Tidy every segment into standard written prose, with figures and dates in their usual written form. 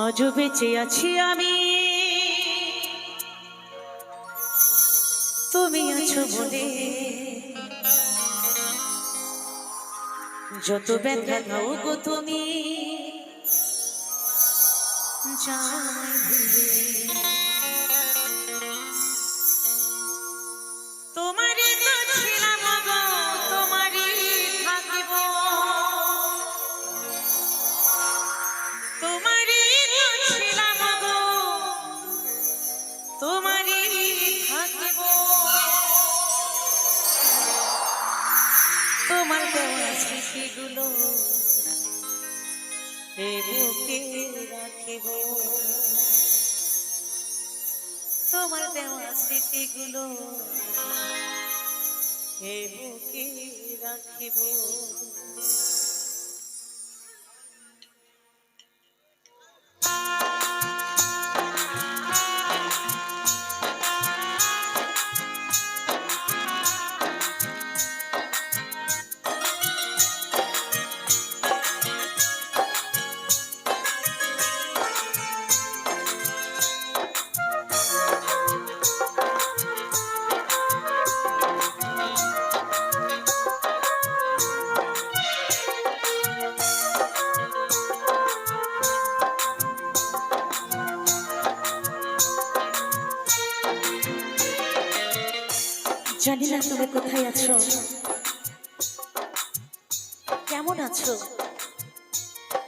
আজও বেঁচে আছি আমি, তুমি আছো বলে। যত ব্যথা দাও গো তুমি যাই ভুলে, তোমারই তো ছিলাম গো, তোমারই থাকিব, তোমারই তো ছিলাম গো, তোমারই থাকিব। তোমার দেওয়া স্মৃতিগুলো এ বুকে রাখিব, তোমার দেওয়া স্মৃতিগুলো এ বুকে রাখিব। জানি না তুমি কোথায় আছো, কেমন আছো,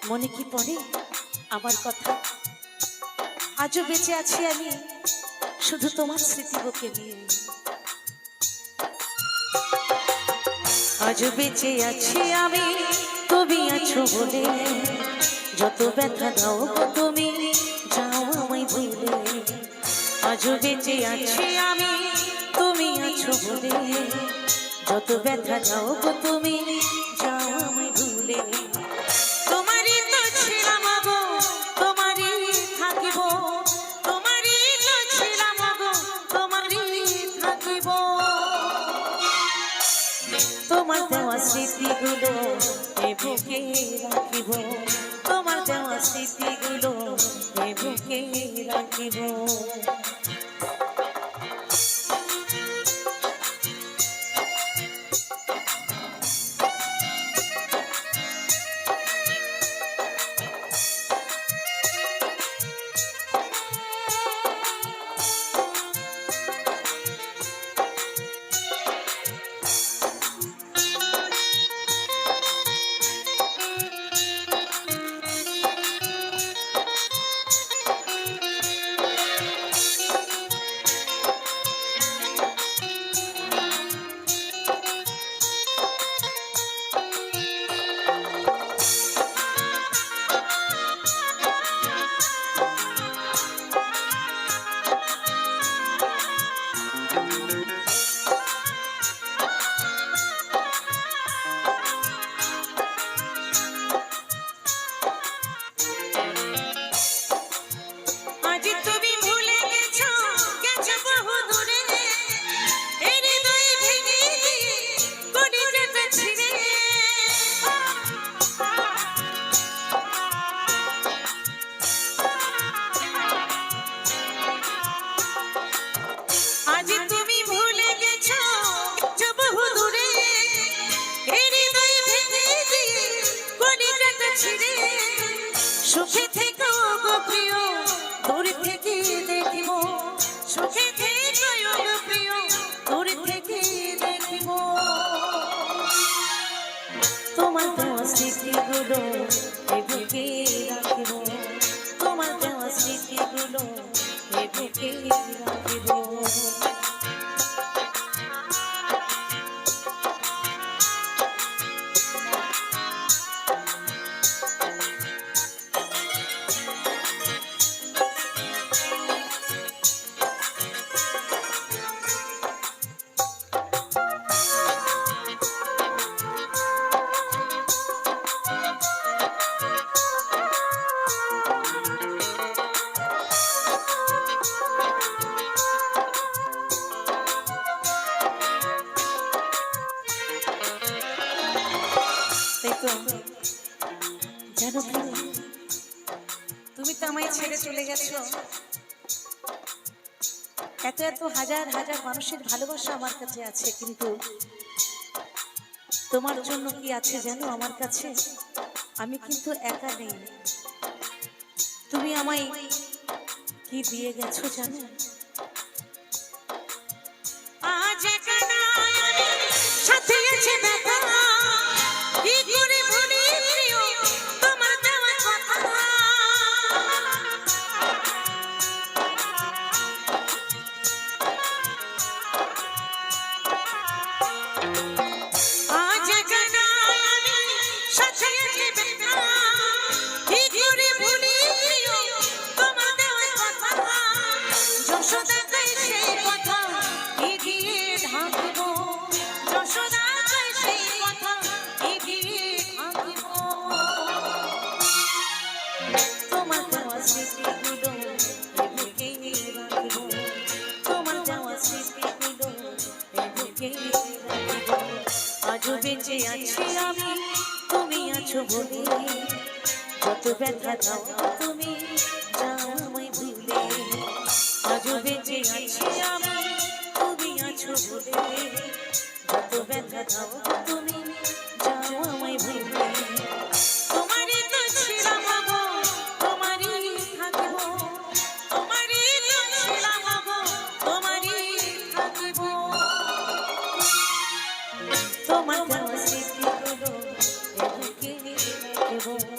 মনে কি পড়ে আমার কথা? আজও বেঁচে আছি আমি শুধু তোমার স্মৃতি বুকে নিয়ে। আজও বেঁচে আছি আমি তুমি আছো বলে, যত ব্যথা দাও গো তুমি যাও আমায় ভুলে। আজও বেঁচে আছি আমি তুমি আছো বলে, যত ব্যথা দাও গো তুমি যাও আমায় ভুলে। তোমারই তো ছিলাম গো, তোমারই থাকিব, তোমারই তো ছিলাম গো, তোমারই থাকিব। তোমার দেওয়া স্মৃতিগুলো এ বুকে রাখিব, তোমার দেওয়া স্মৃতিগুলো এ বুকে রাখিব। সুখে থেকো গো প্রিয়, দূর থেকে দেখিব, সুখে থেকো গো প্রিয়, দূর থেকে দেখিব। তোমার দেওয়া স্মৃতিগুলো এ বুকে রাখিব, তোমার দেওয়া স্মৃতিগুলো এ বুকে রাখিব। জানো তুমি তো আমায় ছেড়ে চলে গেছো। এত এত হাজার হাজার মানুষের ভালোবাসা আমার কাছে আছে, কিন্তু তোমার জন্য কি আছে জানো আমার কাছে? আমি কিন্তু একা নেই। তুমি আমায় কি দিয়ে গেছো জানো? আজ একা নাই আমি, সাথে আছে ব্যথা। কি করে ভুলি প্রিয় তোমার দেওয়া কথা। আজ একা নাই আমি, সাথে আছে ব্যথা। কি করে ভুলি প্রিয় তোমার দেওয়া কথা। যশোদাকে সেই কথা কি দিয়ে ঢাকবো। যশোদাকে সেই কথা কি দিয়ে ঢাকবো। তোমার দেওয়া স্মৃতিগুলো এ বুকেই রাখবো। তোমার দেওয়া স্মৃতিগুলো এ বুকেই রাখবো। আজও বেঁচে আছি আমি, তুমি আছো বলে। যত ব্যথা দাও তুমি যাও আমায় ভুলে। আজও বেঁচে আছি আমি, তুমি আছো বলে। যত ব্যথা দাও তুমি যাও আমায় ভুলে। তোমারই তো ছিলাম গো, তোমারই থাকবো। তোমারই তো ছিলাম গো, তোমারই থাকবো। তোমার দেওয়া স্মৃতিগুলো এ বুকে রাখবো।